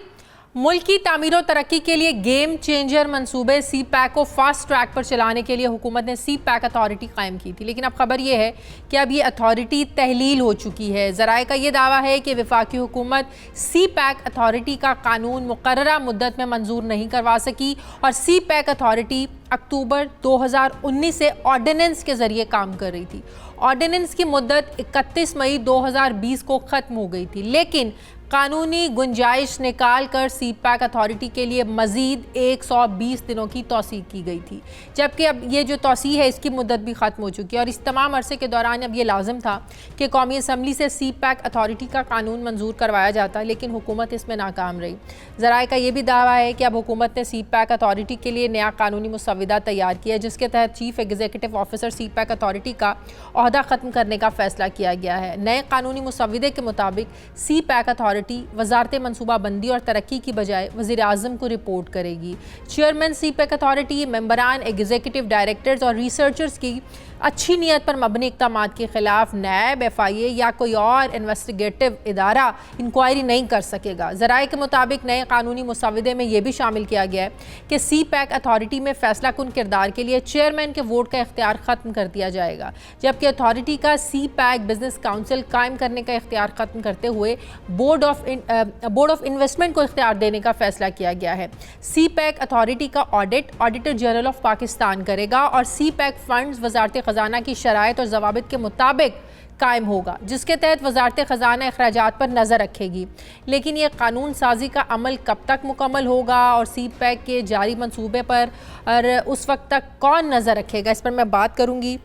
मुल्क की तामीर और तरक्की के लिए गेम चेंजर मंसूबे सी पैक को फास्ट ट्रैक पर चलाने के लिए हुकूमत ने सी पैक अथॉरिटी कायम की थी, लेकिन अब खबर यह है कि अब ये अथॉरिटी तहलील हो चुकी है। ज़राए का ये दावा है कि वफाकी हुकूमत सी पैक अथॉरिटी का कानून मुकर्ररा मुद्दत में मंजूर नहीं करवा सकी और सी पैक अथॉरिटी अक्टूबर 2019 से ऑर्डिनेंस के ज़रिए काम कर रही थी। ऑर्डिनेंस की मुद्दत 31 मई 2020 को ख़त्म हो गई थी, लेकिन कानूनी गुंजाइश निकाल कर सी पैक अथॉरिटी के लिए मज़ीद 120 दिनों की तौसीह की गई थी, जबकि अब ये जो तौसीह है इसकी मुद्दत भी ख़त्म हो चुकी है और इस तमाम अरसे के दौरान अब ये लाजम था कि कौमी असम्बली से सी पैक अथॉरिटी का कानून मंजूर करवाया जाता, लेकिन हुकूमत इसमें नाकाम रही। ज़राए का ये भी दावा है कि अब हुकूमत ने सी पैक अथॉरिटी के लिए नया कानूनी मुसव्वदा तैयार किया है, जिसके तहत chief executive officer CPEC authority का ओहदा ख़त्म करने का फैसला किया गया है। नए कानूनी मुसव्वदे के मुताबिक सी पैक अथॉरिटी वजारत मनसूबाबंदी और तरक्की की बजाय वज़ीर आज़म को रिपोर्ट करेगी। चेयरमैन सी पैक अथॉरिटी मेंबरान, एग्जीक्यूटिव डायरेक्टर्स और रिसर्चर्स की अच्छी नीयत पर मबनी इक़दामात के खिलाफ नैब, FIA या कोई और इन्वेस्टिगेटिव इदारा इंक्वायरी नहीं कर सकेगा। ज़राए के मुताबिक नए कानूनी मुसव्वदे में यह भी शामिल किया गया है कि सी पैक अथॉरिटी में फैसला कुन किरदार के लिए चेयरमैन के वोट का इख्तियार ख़त्म कर दिया जाएगा, जबकि अथॉरिटी का सी पैक बिजनेस काउंसिल कायम करने का इख्तियार ख़त्म करते हुए बोर्ड ऑफ इन्वेस्टमेंट को इख्तियार देने का फैसला किया गया है। सी पैक अथॉरिटी का ऑडिटर जनरल ऑफ पाकिस्तान करेगा और सी पैक फंड्स वजारत ख़जाना की शराइत और ज़वाबित के मुताबिक कायम होगा, जिसके तहत वजारत ख़जाना अखराजात पर नज़र रखेगी। लेकिन यह कानून साजी का अमल कब तक मुकम्मल होगा और सी पैक के जारी मंसूबे पर और उस वक्त तक कौन नज़र रखेगा, इस पर मैं बात करूँगी।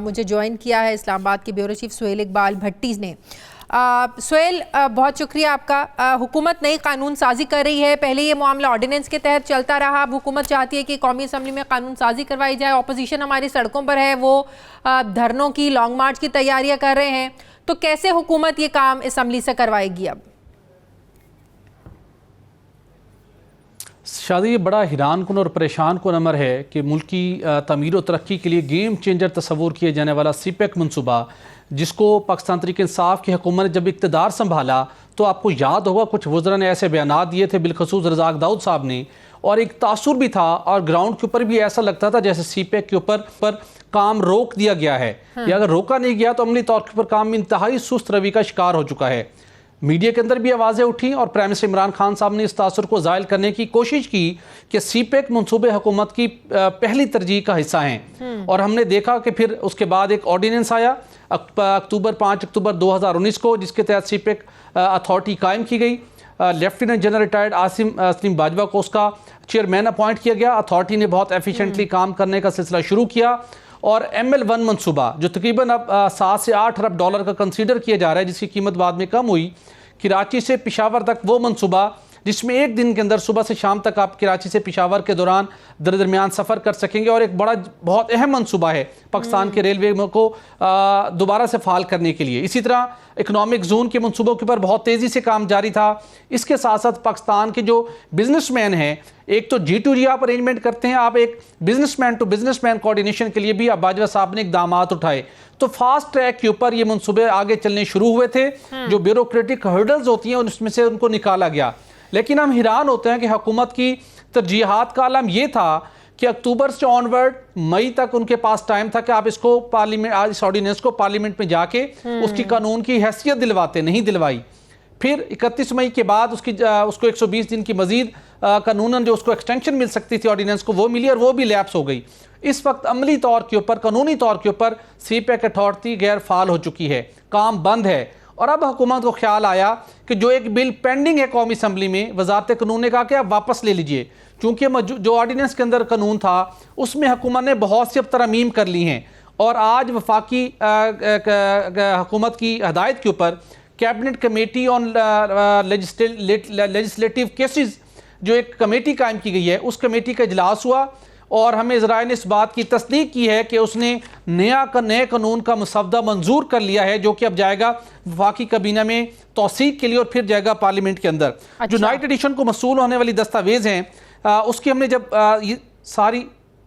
मुझे ज्वाइन किया है इस्लामाबाद के ब्यूरो चीफ सुहेल इकबाल भट्टी ने। सुहेल, बहुत शुक्रिया आपका। हुकूमत नई कानून साजी कर रही है। पहले ये मामला ऑर्डिनेंस के तहत चलता रहा, अब हुकूमत चाहती है कि कौमी असम्बली में कानून साजी करवाई जाए। ऑपोजिशन हमारी सड़कों पर है, वो धरनों की, लॉन्ग मार्च की तैयारियां कर रहे हैं, तो कैसे हुकूमत ये काम असम्बली से करवाएगी? अब शादी ये बड़ा हैरान कुन और परेशान कुन अमर है कि मुल्क की तमीर और तरक्की के लिए गेम चेंजर तस्वूर किए जाने वाला सी पैक मनसूबा, जिसको पाकिस्तान तहरीक इंसाफ की हुकूमत ने जब इक़्तिदार संभाला तो आपको याद होगा कुछ वज़रा ने ऐसे बयानात दिए थे, बिलखसूस रज़ाक दाऊद साहब ने, और एक तासुर भी था और ग्राउंड के ऊपर भी ऐसा लगता था जैसे सी पैक के ऊपर काम रोक दिया गया है या अगर रोका नहीं गया तो अमली तौर के ऊपर काम इंतहाई सुस्त रवि का शिकार हो चुका है। मीडिया के अंदर भी आवाज़ें उठी और प्राइम मिनिस्टर इमरान खान साहब ने इस तासुर को ज़ायल करने की कोशिश की कि सी पैक मनसूबे हुकूमत की पहली तरजीह का हिस्सा हैं। और हमने देखा कि फिर उसके बाद एक ऑर्डिनेंस आया 5 अक्टूबर 2019 को, जिसके तहत सी पैक अथॉरिटी कायम की गई। Lieutenant general retired Asim Bajwa को उसका चेयरमैन अपॉइंट किया गया। अथॉरिटी ने बहुत एफिशिएंटली काम करने का सिलसिला शुरू किया और ML1 मनसूबा जो तकरीबन अब 7 से 8 अरब डॉलर का कंसीडर किया जा रहा है, जिसकी कीमत बाद में कम हुई, कराची से पेशावर तक वो मनसूबा जिसमें एक दिन के अंदर सुबह से शाम तक आप कराची से पेशावर के दौरान दरमियान सफ़र कर सकेंगे और एक बहुत अहम मनसूबा है पाकिस्तान के रेलवे को दोबारा से फाल करने के लिए। इसी तरह इकनॉमिक जोन के मनसूबों के ऊपर बहुत तेज़ी से काम जारी था। इसके साथ साथ पाकिस्तान के जो बिजनेसमैन हैं, एक तो G2G आप अरेंजमेंट करते हैं, आप एक बिजनेसमैन टू बिजनेसमैन कोऑर्डिनेशन के लिए भी अब बाजवा साहब ने इक़दाम उठाए, तो फास्ट ट्रैक के ऊपर ये मनसूबे आगे चलने शुरू हुए थे। जो ब्यूरोक्रेटिक हर्डल्स होती हैं उसमें से उनको निकाला गया। लेकिन हम हैरान होते हैं कि हुकूमत की तरजीहात का आलम यह था कि अक्टूबर से ऑनवर्ड मई तक उनके पास टाइम था कि आप इसको पार्लियामेंट, आज इस ऑर्डिनेंस को पार्लियामेंट में जाके उसकी कानून की हैसियत दिलवाते, नहीं दिलवाई। फिर 31 मई के बाद उसको 120 दिन की मजीद कानूनन जो उसको एक्सटेंशन मिल सकती थी ऑर्डिनेंस को, वो मिली और वो भी लैप्स हो गई। इस वक्त अमली तौर के ऊपर, कानूनी तौर के ऊपर सी पैक अथॉरिटी गैर फाल हो चुकी है, काम बंद है। और अब हुकूमत को ख्याल आया कि जो एक बिल पेंडिंग है कौमी असम्बली में, वजारत कानून ने कहा कि आप वापस ले लीजिए, क्योंकि जो ऑर्डिनेंस के अंदर कानून था उसमें हुकूमत ने बहुत सी अब तरमीम कर ली हैं। और आज वफाकी हुकूमत की हदायत के ऊपर cabinet committee on legislative cases जो एक कमेटी कायम की गई है, उस कमेटी का इजलास हुआ और हमें ज़राए ने इस बात की तस्दीक की है कि उसने नए कानून का मसवदा मंजूर कर लिया है, जो कि अब जाएगा वफाकी काबीना में तौसीक के लिए और फिर जाएगा पार्लियामेंट के अंदर। अच्छा। जो नाइट एडिशन को मसूल होने वाली दस्तावेज़ हैं उसकी हमने जब ये सारी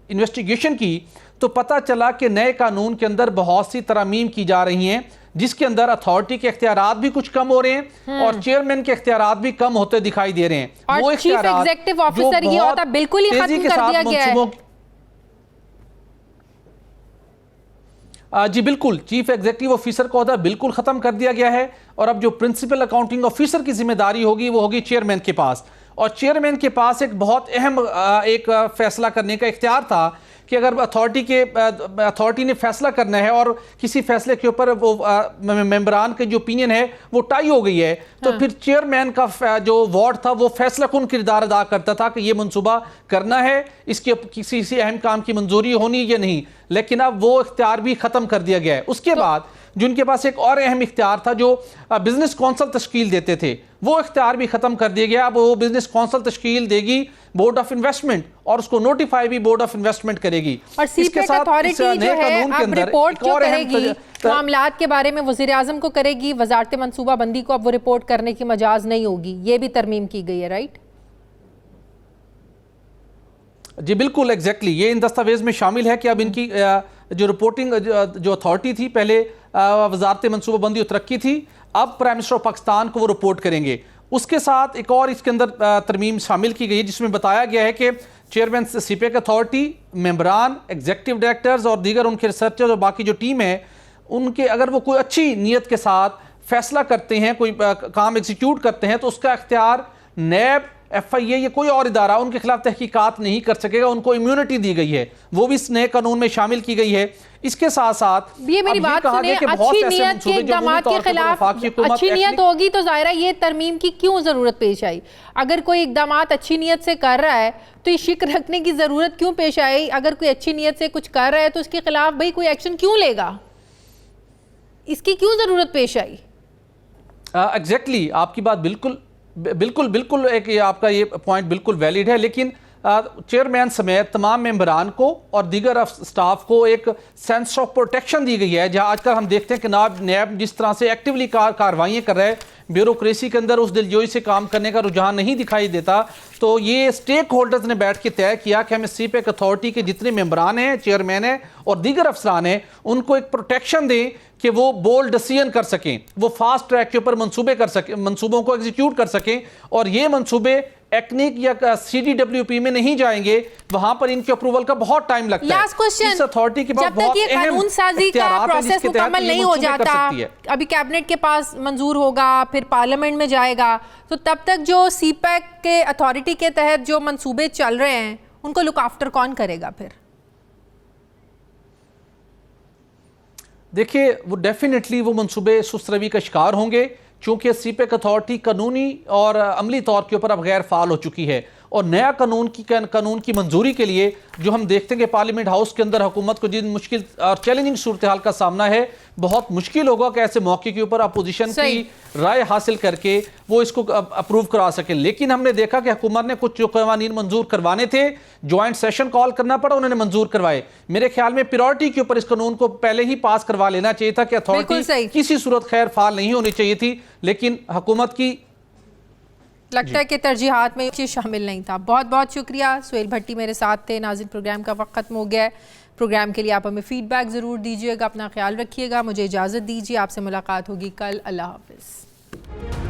इन्वेस्टिगेशन की तो पता चला कि नए कानून के अंदर बहुत सी तरमीम की जा रही हैं, जिसके अंदर अथॉरिटी के इख्तियारात भी कुछ कम हो रहे हैं और चेयरमैन के इख्तियारात भी कम होते दिखाई दे रहे हैं। और वो चीफ एग्जीक्यूटिव ऑफिसर ये होता बिल्कुल ही खत्म कर दिया गया है। जी बिल्कुल, चीफ एग्जीक्यूटिव ऑफिसर का होता बिल्कुल खत्म कर दिया गया है और अब जो प्रिंसिपल अकाउंटिंग ऑफिसर की जिम्मेदारी होगी वो होगी चेयरमैन के पास। और चेयरमैन के पास एक बहुत अहम एक फैसला करने का इख्तियार था कि अगर अथॉरिटी ने फैसला करना है और किसी फैसले के ऊपर वो मेंबरान के जो ओपिनियन है वो टाई हो गई है, तो फिर चेयरमैन का जो वार्ड था वो फैसला कुन किरदार अदा करता था कि ये मंसूबा करना है, इसके किसी अहम काम की मंजूरी होनी या नहीं। लेकिन अब वो इख्तियार भी खत्म कर दिया गया है। उसके बाद जिनके पास एक और अहम इख्तियार था, जो बिजनेस कौंसल तश्कील देते थे, वो इख्तियार भी खत्म कर दिया गया। अब वो बिजनेस कौंसल तश्कील देगी बोर्ड ऑफ इन्वेस्टमेंट और उसको नोटिफाई भी बोर्ड ऑफ इन्वेस्टमेंट करेगी। और सीपेक अथॉरिटी जो है अब रिपोर्ट जो करेगी मामलात के बारे में वज़ीर आज़म को करेगी, वजारत मनसूबाबंदी को अब वो रिपोर्ट करने की मजाज नहीं होगी, ये भी तरमीम की गई है, राइट? जी बिल्कुल, एग्जैक्टली ये इन दस्तावेज में शामिल है कि अब इनकी जो रिपोर्टिंग जो अथॉरिटी थी, पहले वजारत मनसूबाबंदी और तरक्की थी, अब प्राइम मिनिस्टर ऑफ पाकिस्तान को वो रिपोर्ट करेंगे। उसके साथ एक और इसके अंदर तरमीम शामिल की गई है जिसमें बताया गया है कि चेयरमैन सीपेक अथॉरिटी, मेंबरान, एग्जीक्यूटिव डायरेक्टर्स और दीगर उनके रिसर्चर्स और बाकी जो टीम है, उनके अगर वो कोई अच्छी नीयत के साथ फैसला करते हैं, कोई काम एग्जीक्यूट करते हैं, तो उसका इख्तियार नैब, FIA या कोई और इदारा उनके खिलाफ तहकीकात नहीं कर सकेगा। उनको इम्यूनिटी दी गई है, वो भी इस नए कानून में शामिल की गई है। इसके साथ साथ ये मेरी बात सुनिए, अच्छी नियत के इक़दाम के खिलाफ अच्छी नियत होगी तो ज़ाहिर है ये तरमीम की क्यों ज़रूरत पेश आई? अगर कोई इक़दाम अच्छी नीयत से कर रहा है तो ये शिक रखने की ज़रूरत क्यों पेश आई? अगर कोई अच्छी नीयत से कुछ कर रहा है तो उसके खिलाफ भाई कोई एक्शन क्यों लेगा? इसकी क्यों ज़रूरत पेश आई? एग्जैक्टली आपकी बात बिल्कुल एक ये आपका ये पॉइंट बिल्कुल वैलिड है, लेकिन चेयरमैन समेत तमाम मेंबरान को और दीगर स्टाफ को एक सेंस ऑफ प्रोटेक्शन दी गई है। जहां आजकल हम देखते हैं कि नैब जिस तरह से एक्टिवली कार्रवाइयाँ कर रहे हैं, ब्यूरोक्रेसी के अंदर उस दिलजोई से काम करने का रुझान नहीं दिखाई देता, तो ये स्टेक होल्डर्स ने बैठ के तय किया कि हमें सीपेक अथॉरिटी के जितने मेंबरान हैं, चेयरमैन हैं और दीगर अफसरान हैं, उनको एक प्रोटेक्शन दें कि वो बोल्ड डिसीजन कर सकें, वो फास्ट ट्रैक के ऊपर मंसूबे कर सकें, मंसूबों को एग्जीक्यूट कर सकें। और ये मंसूबे एक्निक या CDWP में नहीं जाएंगे, वहां पर इनके अप्रूवल का बहुत टाइम लगता है। लास्ट क्वेश्चन, इस अथॉरिटी के जब तक ये कानून साजी का प्रोसेस मुकम्मल नहीं हो जाता, अभी कैबिनेट के पास मंजूर होगा, फिर पार्लियामेंट में जाएगा, तो तब तक जो सीपेक के अथॉरिटी के तहत जो मंसूबे चल रहे हैं उनको लुक आफ्टर कौन करेगा? फिर देखिए, वो डेफिनेटली वो मंसूबे सुस्तरवी का शिकार होंगे, क्योंकि सीपेक अथॉरिटी कानूनी और अमली तौर के ऊपर अब गैर फाल हो चुकी है। और नया कानून की मंजूरी के लिए जो हम देखते हैं कि पार्लियामेंट हाउस के अंदर हुकूमत को जिन मुश्किल और चैलेंजिंग सूरत हाल का सामना है, बहुत मुश्किल होगा कि ऐसे मौके के ऊपर अपोजिशन की राय हासिल करके वो इसको अप्रूव करा सके। लेकिन हमने देखा कि हुकूमत ने कुछ जो कानून मंजूर करवाने थे, ज्वाइंट सेशन कॉल करना पड़ा, उन्होंने मंजूर करवाए। मेरे ख्याल में प्रायोरिटी के ऊपर इस कानून को पहले ही पास करवा लेना चाहिए था कि अथॉरिटी किसी सूरत खैर फाल नहीं होनी चाहिए थी, लेकिन हुकूमत की लगता है कि तरजीहात में ये चीज़ शामिल नहीं था। बहुत बहुत शुक्रिया, सुहेल भट्टी मेरे साथ थे। नाज़रीन, प्रोग्राम का वक्त खत्म हो गया है। प्रोग्राम के लिए आप हमें फीडबैक ज़रूर दीजिएगा, अपना ख्याल रखिएगा। मुझे इजाज़त दीजिए, आपसे मुलाकात होगी कल। अल्लाह हाफ़िज़।